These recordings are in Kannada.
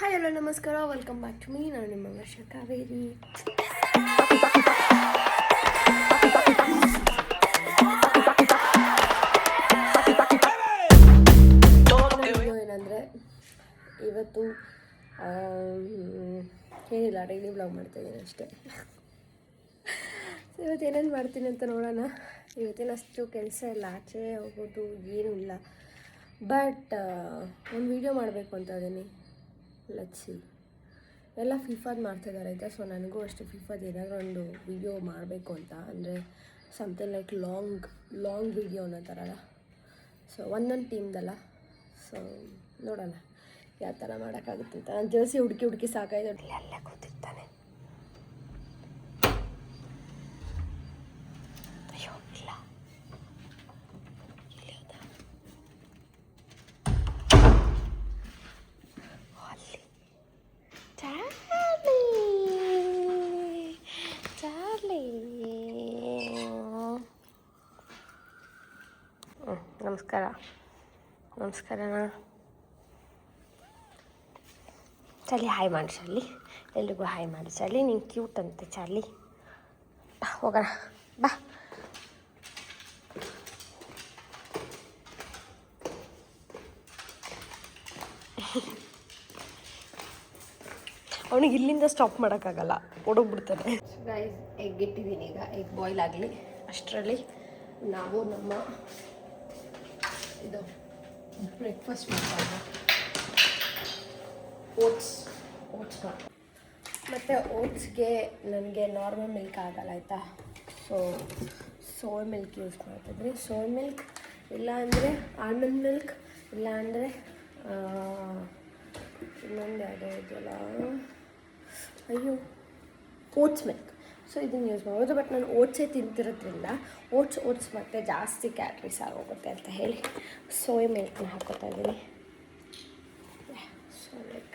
ಹಾಯ್ ಹಲೋ ನಮಸ್ಕಾರ, ವೆಲ್ಕಮ್ ಬ್ಯಾಕ್ ಟು ಮೀ. ನಾನು ನಿಮ್ಮ ವರ್ಷ ಕಾವೇರಿ. ಏನಂದರೆ ಇವತ್ತು ಏನಿಲ್ಲ, ಡೈಲಿ ವ್ಲಾಗ್ ಮಾಡ್ತಾಯಿದ್ದೀನಿ ಅಷ್ಟೇ. ಇವತ್ತು ಏನೇನು ಮಾಡ್ತೀನಿ ಅಂತ ನೋಡೋಣ. ಇವತ್ತೇನಷ್ಟು ಕೆಲಸ ಇಲ್ಲ, ಆಚೆ ಹೋಗೋದು ಏನೂ ಇಲ್ಲ. ಬಟ್ ಒಂದು ವೀಡಿಯೋ ಮಾಡಬೇಕು ಅಂತ ಇದ್ದೀನಿ. ಲಚ್ಚಿ ಎಲ್ಲ ಫಿಫಾದ್ ಮಾಡ್ತಿದ್ದಾರೆ ಆಯಿತಾ. ಸೊ ನನಗೂ ಅಷ್ಟೇ ಫಿಫಾದ್ ಏನಾದರೂ ಒಂದು ವೀಡಿಯೋ ಮಾಡಬೇಕು ಅಂತ, ಅಂದರೆ ಸಮಥಿಂಗ್ ಲೈಕ್ ಲಾಂಗ್ ವೀಡಿಯೋ ಅನ್ನೋ ಥರ. ಸೊ ಒಂದೊಂದು ಟೀಮ್ದಲ್ಲ. ಸೊ ನೋಡೋಣ ಯಾವ ಥರ ಮಾಡೋಕ್ಕಾಗುತ್ತೆ ಅಂತ. ನಾನು ಜರ್ಸಿ ಹುಡುಕಿ ಸಾಕಾಯ್ತು. ಅಲ್ಲೇ ಕೂತಿರ್ತಾನೆ. ಅಯ್ಯೋ ಇಲ್ಲ, ಚಾರ್ಲಿ. ನಮಸ್ಕಾರಣ್ಣ. ಚಾರ್ಲಿ ಹಾಯ್ ಮಾಡಿ. ಚಾರ್ಲಿ ಎಲ್ರಿಗೂ ಹಾಯ್ ಮಾಡಿ. ಚಾರ್ಲಿ ನೀನು ಕ್ಯೂಟ್ ಅಂತೆ. ಚಾರ್ಲಿ ಹೋಗೋಣ ಬಾ. ಅವನಿಗೆ ಇಲ್ಲಿಂದ ಸ್ಟಾಪ್ ಮಾಡೋಕ್ಕಾಗಲ್ಲ, ಓಡೋಗ್ಬಿಡ್ತಾನೆ. ಗೈಸ್ ಎಗ್ ಇಟ್ಟಿದ್ದೀನಿ, ಈಗ ಎಗ್ ಬಾಯ್ಲ್ ಆಗಲಿ. ಅಷ್ಟರಲ್ಲಿ ನಾವು ನಮ್ಮ ಇದು ಬ್ರೇಕ್ಫಾಸ್ಟ್ ಮಾಡ್ತಾರೆ. ಓಟ್ಸ್ ಮತ್ತು ಓಟ್ಸ್ಗೆ ನನಗೆ ನಾರ್ಮಲ್ ಮಿಲ್ಕ್ ಆಗಲ್ಲ ಆಯಿತಾ. ಸೊ ಸೋಯ್ ಮಿಲ್ಕ್ ಯೂಸ್ ಮಾಡ್ತಿದ್ರಿ. ಸೋಯ್ ಮಿಲ್ಕ್ ಇಲ್ಲಾಂದರೆ ಆಲ್ಮಂಡ್ ಮಿಲ್ಕ್, ಇಲ್ಲಾಂದರೆ ಇನ್ನೊಂದು ಯಾವುದೋ ಇದೆಯಲ್ಲ, ಅಯ್ಯೋ ಓಟ್ಸ್ ಮಿಲ್ಕ್. ಸೊ ಇದನ್ನು ಯೂಸ್ ಮಾಡ್ಬೋದು. ಬಟ್ ನಾನು ಓಟ್ಸೇ ತಿಂತಿರೋದ್ರಿಂದ ಓಟ್ಸ್ ಮತ್ತು ಜಾಸ್ತಿ ಕ್ಯಾಲ್ರೀಸ್ ಆಗೋಗುತ್ತೆ ಅಂತ ಹೇಳಿ ಸೋಯ್ ಮಿಲ್ಕ್ನ ಹಾಕೋತಾ ಇದ್ದೀನಿ. ಸೊ ಲೈಕ್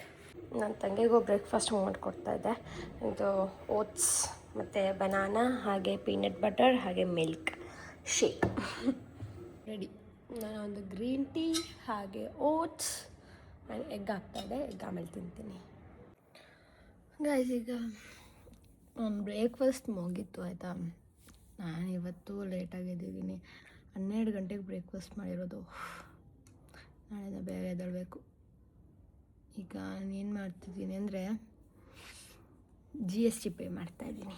ನನ್ನ ತಂಗಿಗೂ ಬ್ರೇಕ್ಫಾಸ್ಟ್ ಮಾಡಿಕೊಡ್ತಾಯಿದ್ದೆ. ಇದು ಓಟ್ಸ್ ಮತ್ತು ಬನಾನಾ, ಹಾಗೆ ಪೀನಟ್ ಬಟರ್, ಹಾಗೆ ಮಿಲ್ಕ್ ಶೇಕ್ ರೆಡಿ. ನಾನು ಒಂದು ಗ್ರೀನ್ ಟೀ, ಹಾಗೆ ಓಟ್ಸ್, ನಾನು ಎಗ್ ಹಾಕ್ತಾಯಿದ್ದೆ. ಎಗ್ ಆಮೇಲೆ ತಿಂತೀನಿ. ಗೈಸ್ ಈಗ ಬ್ರೇಕ್ಫಾಸ್ಟ್ ಮುಗೀತು ಆಯಿತಾ. ನಾನಿವತ್ತು ಲೇಟಾಗಿ ಎದ್ದಿದ್ದೀನಿ. 12 ಗಂಟೆಗೆ ಬ್ರೇಕ್ಫಾಸ್ಟ್ ಮಾಡಿರೋದು. ನಾಳೆ ಬೇಗ ಎದ್ದೇಳಬೇಕು. ಈಗ ಏನು ಮಾಡ್ತಿದ್ದೀನಿ ಅಂದರೆ GST ಪೇ ಮಾಡ್ತಾಯಿದ್ದೀನಿ.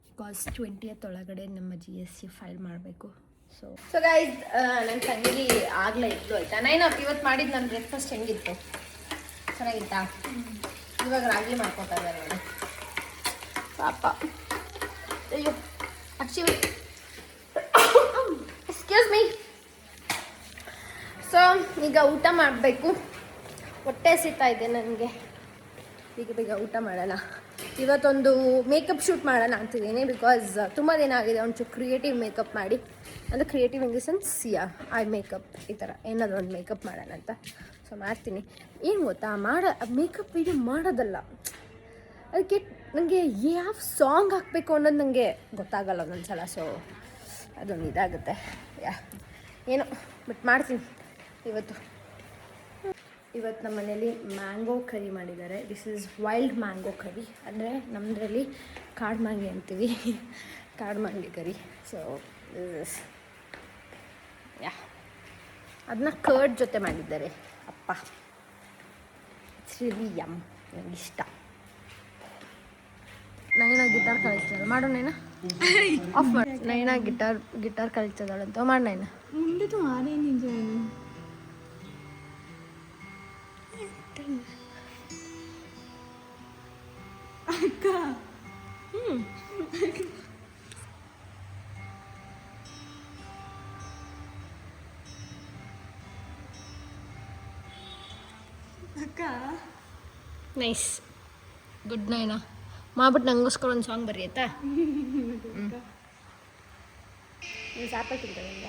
ಬಿಕಾಸ್ 20th ಒಳಗಡೆ ನಮ್ಮ GST ಫೈಲ್ ಮಾಡಬೇಕು. ಸೊ ಗೈಸ್ ನನ್ನ ತಂಗಿ ಆಗಲೇ ಇತ್ತು ಆಯಿತಾ. ಇವತ್ತು ಮಾಡಿದ್ದು ನನ್ನ ಬ್ರೇಕ್ಫಾಸ್ಟ್ ಹೆಂಗಿತ್ತು? ಚೆನ್ನಾಗಿತ್ತಾ? ಇವಾಗ ರಾಗಿ ಮಾಡ್ಕೊತಾ ಇದ್ದಾರೆ ನೋಡಿ ಪಾಪ. ಅಯ್ಯೋ ಆ್ಯಕ್ಚುಲಿ ಎಕ್ಸ್ಕ್ಯೂಸ್ ಮೀ. ಸೊ ಈಗ ಊಟ ಮಾಡಬೇಕು. ಹೊಟ್ಟೆ ಸಿಗ್ತಾ ಇದೆ ನನಗೆ. ಬೇಗ ಊಟ ಮಾಡೋಣ. ಇವತ್ತೊಂದು ಮೇಕಪ್ ಶೂಟ್ ಮಾಡೋಣ ಅಂತಿದ್ದೀನಿ. ಬಿಕಾಸ್ ತುಂಬ ದಿನ ಆಗಿದೆ ಒಂಚೂರು ಕ್ರಿಯೇಟಿವ್ ಮೇಕಪ್ ಮಾಡಿ, ಅಂದರೆ creative in the sense I makeup, ಈ ಥರ ಏನಾದರೂ ಒಂದು ಮೇಕಪ್ ಮಾಡೋಣ ಅಂತ. ಸೊ ಮಾಡ್ತೀನಿ. ಏನು ಗೊತ್ತಾ, ಮೇಕಪ್ ವೀಡಿಯೋ ಮಾಡೋದಲ್ಲ, ಅದಕ್ಕೆ ನನಗೆ ಯಾವ ಸಾಂಗ್ ಹಾಕಬೇಕು ಅನ್ನೋದು ನನಗೆ ಗೊತ್ತಾಗಲ್ಲ ಒಂದೊಂದು ಸಲ. ಸೊ ಅದೊಂದು ಇದಾಗುತ್ತೆ ಏನೋ, ಬಟ್ ಮಾಡ್ತೀನಿ. ಇವತ್ತು ನಮ್ಮ ಮನೇಲಿ ಮ್ಯಾಂಗೋ ಕರಿ ಮಾಡಿದ್ದಾರೆ. ದಿಸ್ ಈಸ್ ವೈಲ್ಡ್ ಮ್ಯಾಂಗೋ ಕರಿ, ಅಂದರೆ ನಮ್ಮದ್ರಲ್ಲಿ ಕಾಡ್ಮಾಂಗಿ ಅಂತೀವಿ, ಕಾಡ್ಮಾಂಗಿ ಕರಿ. ಸೊ ಅದನ್ನ ಕರ್ಡ್ ಜೊತೆ ಮಾಡಿದ್ದಾರೆ. ಅಪ್ಪ ಇಟ್ಸ್ ರಿಯಲಿ ಯಮ್, ನನಗಿಷ್ಟ. ನೈನಾ ಗಿಟಾರ್ ಕಲಿಸ್ತಾಳೆ, ಮಾಡು ನೈನಾ. ಆಫ್ ಮಾಡಿ. ನೈನಾ ಗಿಟಾರ್ ಕಲಿಸ್ತಾಳಂತ, ಮಾಡಿ ನೈನಾ. ಮುಂದೆ ಮಾರೇನಿದೆ ಅಕ್ಕ. ಅಕ್ಕ ನೈಸ್, ಗುಡ್ ನೈನಾ. ಮಾಡ್ಬಿಟ್ಟು ನಂಗೋಸ್ಕರ ಒಂದು ಸಾಂಗ್ ಬರ್ರಿ ಆಯ್ತಾ. ನೀವು ಸಾಪ ತಿಂತಾರೆ ಈಗ.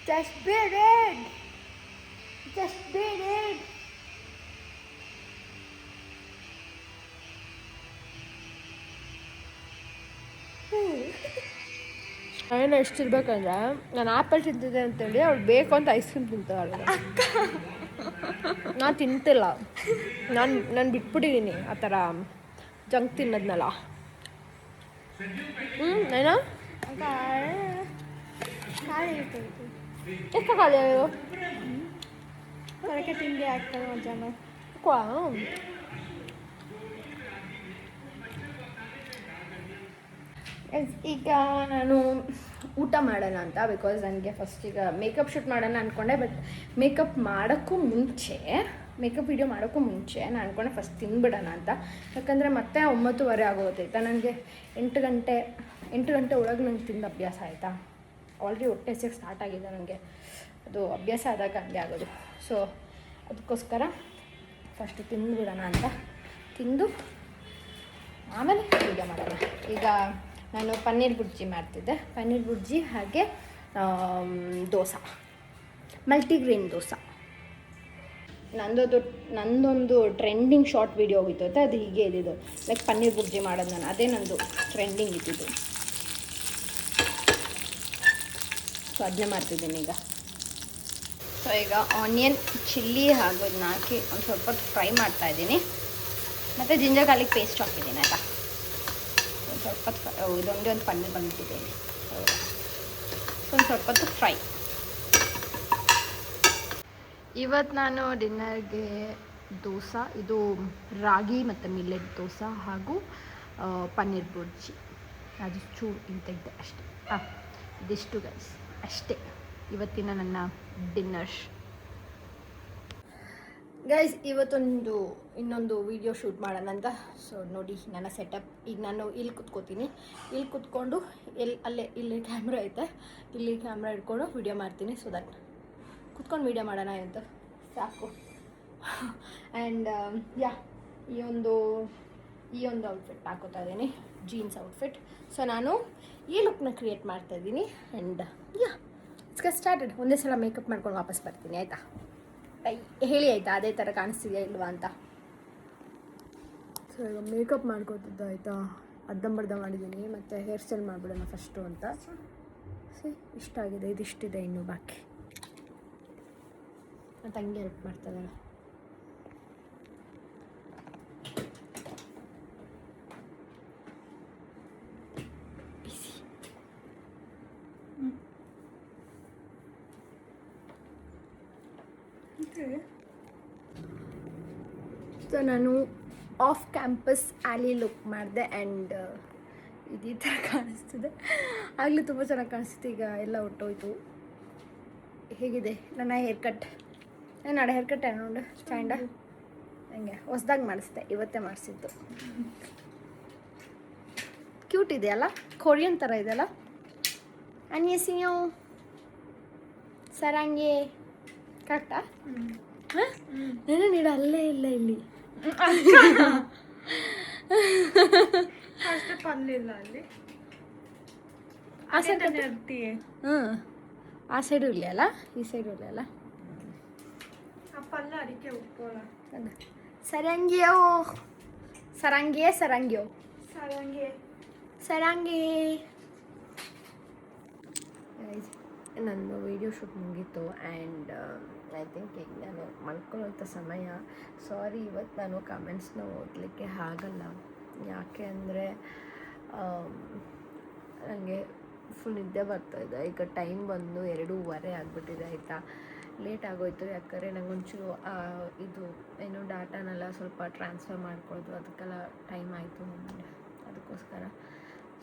Just beat it. ಏನು ಎಷ್ಟಿರ್ಬೇಕಂದ್ರೆ ನಾನು ಆ್ಯಪಲ್ ತಿಂತಿದ್ದೆ ಅಂತೇಳಿ ಅವ್ಳು ಬೇಕು ಅಂತ ಐಸ್ ಕ್ರೀಮ್ ತಿಂತಾಳೆ. ನಾನು ತಿಂತಿಲ್ಲ, ನಾನು ಬಿಟ್ಬಿಟ್ಟಿದ್ದೀನಿ ಆ ಥರ ಜಂಕ್ ತಿನ್ನೋದ್ನಲ್ಲ. ಏನೋ ಎಷ್ಟು ಖಾಲಿ ಹೊರಗೆ ತಿಂಡಿ ಆಗ್ತದೆ ಮಧ್ಯಾಹ್ನ. ಈಗ ನಾನು ಊಟ ಮಾಡೋಣ ಅಂತ, ಬಿಕಾಸ್ ನನಗೆ ಫಸ್ಟ್ ಈಗ ಮೇಕಪ್ ಶೂಟ್ ಮಾಡೋಣ ಅಂದ್ಕೊಂಡೆ. ಬಟ್ ಮೇಕಪ್ ಮಾಡೋಕ್ಕೂ ಮುಂಚೆ, ಮೇಕಪ್ ವಿಡಿಯೋ ಮಾಡೋಕ್ಕೂ ಮುಂಚೆ ನಾನು ಅಂದ್ಕೊಂಡೆ ಫಸ್ಟ್ ತಿಂದ್ಬಿಡೋಣ ಅಂತ. ಯಾಕಂದರೆ ಮತ್ತೆ 9:30 ಆಗೋಗ್ತೈತಾ. ನನಗೆ 8 ಗಂಟೆ ಒಳಗೆ ನಂಗೆ ತಿಂದು ಅಭ್ಯಾಸ ಆಯಿತಾ. ಆಲ್ರೆಡಿ ಹೊಟ್ಟೆ ಹಸಿಯೋಕ್ಕೆ ಸ್ಟಾರ್ಟ್ ಆಗಿದೆ ನನಗೆ. ಅದು ಅಭ್ಯಾಸ ಆದಾಗ ಹಂಗೆ ಆಗೋದು. ಸೊ ಅದಕ್ಕೋಸ್ಕರ ಫಸ್ಟ್ ತಿಂದುಬಿಡೋಣ ಅಂತ, ತಿಂದು ಆಮೇಲೆ ವಿಡಿಯೋ ಮಾಡೋಣ. ಈಗ ನಾನು ಪನ್ನೀರ್ ಬುರ್ಜಿ ಮಾಡ್ತಿದ್ದೆ. ಪನ್ನೀರ್ ಬುರ್ಜಿ ಹಾಗೆ ದೋಸೆ, ಮಲ್ಟಿಗ್ರೇನ್ ದೋಸೆ. ನಂದೊಂದು ಟ್ರೆಂಡಿಂಗ್ ಶಾರ್ಟ್ ವೀಡಿಯೋ ಹೋಗಿತ್ತು, ಅದು ಹೀಗೆ ಇದ್ದಿದ್ದು. ಲೈಕ್ ಪನ್ನೀರ್ ಬುರ್ಜಿ ಮಾಡೋದು ನಾನು, ಅದೇ ನಂದು ಟ್ರೆಂಡಿಂಗ್ ಇದ್ದಿದ್ದು. ಸೊ ಅದನ್ನೇ ಮಾಡ್ತಿದ್ದೀನಿ ಈಗ. ಸೊ ಈಗ ಆನಿಯನ್, ಚಿಲ್ಲಿ ಹಾಗೂ ಅದನ್ನ ಹಾಕಿ ಒಂದು ಸ್ವಲ್ಪ ಫ್ರೈ ಮಾಡ್ತಾಯಿದ್ದೀನಿ. ಮತ್ತು ಜಿಂಜರ್ ಗಾರ್ಲಿಕ್ ಪೇಸ್ಟ್ ಹಾಕಿದ್ದೀನಿ ಆಯಿತಾ. ಒಂದು ಸ್ವಲ್ಪ ಇದೊಂದೇ ಒಂದು ಪನ್ನೀರ್ ಬಂದುಬಿಟ್ಟಿದ್ದೀನಿ. ಒಂದು ಸ್ವಲ್ಪ ಹೊತ್ತು ಫ್ರೈ. ಇವತ್ತು ನಾನು ಡಿನ್ನರ್ಗೆ ದೋಸೆ, ಇದು ರಾಗಿ ಮತ್ತು ಮಿಲ್ಲೆಟ್ ದೋಸೆ ಹಾಗೂ ಪನ್ನೀರ್ ಬುರ್ಜಿ, ಅದು ಚೂರು ಹಿಂಗೆ ತೆಗೆದೆ ಅಷ್ಟೇ. ಇದಿಷ್ಟು ಗೈಸ್, ಅಷ್ಟೇ ಇವತ್ತಿನ ನನ್ನ ಡಿನ್ನರ್. ಗೈಸ್ ಇನ್ನೊಂದು ವಿಡಿಯೋ ಶೂಟ್ ಮಾಡೋಣ ಅಂತ. ಸೊ ನೋಡಿ ನನ್ನ ಸೆಟಪ್. ಈಗ ನಾನು ಇಲ್ಲಿ ಕೂತ್ಕೊಂಡು ಇಲ್ಲಿ ಕ್ಯಾಮ್ರಾ ಐತೆ, ಇಲ್ಲಿ ಕ್ಯಾಮ್ರಾ ಇಟ್ಕೊಂಡು ವಿಡಿಯೋ ಮಾಡ್ತೀನಿ. ಸೊ ದಟ್ ಕೂತ್ಕೊಂಡು ವಿಡಿಯೋ ಮಾಡೋಣ ಅಂತ ಸಾಕು. ಆ್ಯಂಡ್ ಈ ಒಂದು ಔಟ್ಫಿಟ್ ಹಾಕೋತಾ ಇದ್ದೀನಿ, ಜೀನ್ಸ್ ಔಟ್ಫಿಟ್. ಸೊ ನಾನು ಈ ಲುಕ್ನ ಕ್ರಿಯೇಟ್ ಮಾಡ್ತಾಯಿದ್ದೀನಿ. And it's started. ಒಂದೇ ಸಲ ಮೇಕಪ್ ಮಾಡ್ಕೊಂಡು ವಾಪಸ್ ಬರ್ತೀನಿ ಆಯಿತಾ. ಹೇಳಿ ಆಯಿತಾ, ಅದೇ ಥರ ಕಾಣಿಸ್ತಿದೆಯಾ ಇಲ್ವಾ ಅಂತ. ಸೊ ಈಗ ಮೇಕಪ್ ಮಾಡ್ಕೋತಿದ್ದೆ ಆಯಿತಾ. ಅರ್ಧಂಬರ್ಧ ಮಾಡಿದ್ದೀನಿ, ಮತ್ತು ಹೇರ್ ಸ್ಟೈಲ್ ಮಾಡಿಬಿಡೋಣ ಫಸ್ಟು ಅಂತ. ಇಷ್ಟ ಆಗಿದೆ, ಇದಿಷ್ಟಿದೆ ಇನ್ನೂ ಬಾಕಿ. ಮತ್ತು ಹಂಗೆ ಹೆಲ್ಪ್ ಮಾಡ್ತಾಯಿದ್ದಾಳೆ. ಸೊ ನಾನು ಆಫ್ ಕ್ಯಾಂಪಸ್ ಆ್ಯಲಿ ಲುಕ್ ಮಾಡಿದೆ. ಆ್ಯಂಡ್ ಇದೇ ಥರ ಕಾಣಿಸ್ತಿದೆ. ಆಗಲೂ ತುಂಬ ಚೆನ್ನಾಗಿ ಕಾಣಿಸ್ತಿತ್ತು, ಈಗ ಎಲ್ಲ ಹೊಟ್ಟೋಯ್ತು. ಹೇಗಿದೆ ನನ್ನ ಹೇರ್ ಕಟ್? ನಾಳೆ ಹೇರ್ ಕಟ್ ನೋಡಿ ಸ್ಟ್ಯಾಂಡ ಹಂಗೆ ಹೊಸ್ದಾಗಿ ಮಾಡಿಸ್ದೆ, ಇವತ್ತೇ ಮಾಡಿಸಿದ್ದು. ಕ್ಯೂಟ್ ಇದೆಯಲ್ಲ, ಕೊರಿಯನ್ ಥರ ಇದೆಯಲ್ಲ. ಅನ್ಯಸಿಯೋ ಸರಂಗೆ ಕರೆಕ್ಟಾ? ಹಾಂ, ನೆನೆ ನೀಡು ಅಲ್ಲೇ ಇಲ್ಲ ಇಲ್ಲಿ. ಅಷ್ಟೇ ಪಲ್ಲಿಲ್ಲ ಅಲ್ಲಿ, ಆ ಸೈಡ್ ಇರ್ತೀಯ. ಆ ಸೈಡು ಇಲ್ಲ ಅಲ್ಲ, ಈ ಸೈಡು ಇಲ್ಲ ಅಲ್ಲ. ಪಲ್ಲ ಅದಕ್ಕೆ ಉಪ್ಪೋಲ್ಲ. ಸರಂಗಿಯೋ ಸರಂಗಿಯೇ ಸರಂಗಿಯೋ ಸರಂಗಿ. ನನ್ನ ವೀಡಿಯೋ ಶೂಟ್ ಮುಗೀತು. ಆ್ಯಂಡ್ ಐ ಥಿಂಕ್ ಈಗ ನಾನು ಮಲ್ಕೊಳ್ಳೋಂಥ ಸಮಯ. ಸಾರಿ, ಇವತ್ತು ನಾನು ಕಮೆಂಟ್ಸ್ನ ಓದಲಿಕ್ಕೆ ಆಗಲ್ಲ. ಯಾಕೆ ಅಂದರೆ ನನಗೆ ಫುಲ್ ನಿದ್ದೆ ಬರ್ತಾಯಿದೆ. ಈಗ ಟೈಮ್ ಬಂದು 2:15 ಆಗಿಬಿಟ್ಟಿದೆ ಆಯಿತಾ. ಲೇಟ್ ಆಗೋಯ್ತು, ಯಾಕಂದರೆ ನಂಗೊಂಚೂರು ಇದು ಏನು ಡಾಟಾನೆಲ್ಲ ಸ್ವಲ್ಪ ಟ್ರಾನ್ಸ್ಫರ್ ಮಾಡ್ಕೊಳ್ಳೋದು, ಅದಕ್ಕೆಲ್ಲ ಟೈಮ್ ಆಯಿತು ಅದಕ್ಕೋಸ್ಕರ.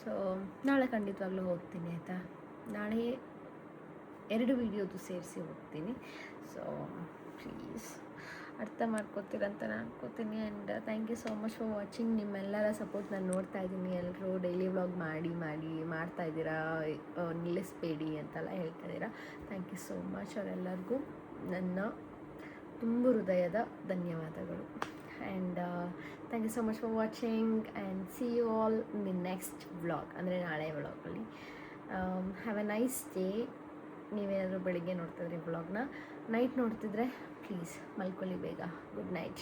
ಸೊ ನಾಳೆ ಖಂಡಿತವಾಗ್ಲೂ ಹೋಗ್ತೀನಿ ಆಯಿತಾ. ನಾಳೆ 2 ವೀಡಿಯೋದು ಸೇರಿಸಿ ಹೋಗ್ತೀನಿ. ಸೊ ಪ್ಲೀಸ್ ಅರ್ಥ ಮಾಡ್ಕೋತೀರಂತ ನಾನು ಅನ್ಕೋತೀನಿ. And thank you so much for watching. ನಿಮ್ಮೆಲ್ಲರ ಸಪೋರ್ಟ್ ನಾನು ನೋಡ್ತಾ ಇದ್ದೀನಿ. ಎಲ್ಲರೂ ಡೈಲಿ ವ್ಲಾಗ್ ಮಾಡ್ತಾಯಿದ್ದೀರಾ, ನಿಲ್ಲಿಸ್ಬೇಡಿ ಅಂತೆಲ್ಲ ಹೇಳ್ತಾ ಇದ್ದೀರಾ. Thank you so much. ಅವರೆಲ್ಲರಿಗೂ ನನ್ನ ತುಂಬ ಹೃದಯದ ಧನ್ಯವಾದಗಳು. And thank you so much for watching and see you all in the next vlog, ಅಂದರೆ ನಾಳೆ ವ್ಲಾಗಲ್ಲಿ. Have a nice day. ನೀವೇನಾದರೂ ಬೆಳಿಗ್ಗೆ ನೋಡ್ತಿದ್ರಿ ವ್ಲಾಗ್ನ, ನೈಟ್ ನೋಡ್ತಿದ್ರೆ ಪ್ಲೀಸ್ ಮಲ್ಕೊಳ್ಳಿ ಬೇಗ. Good night.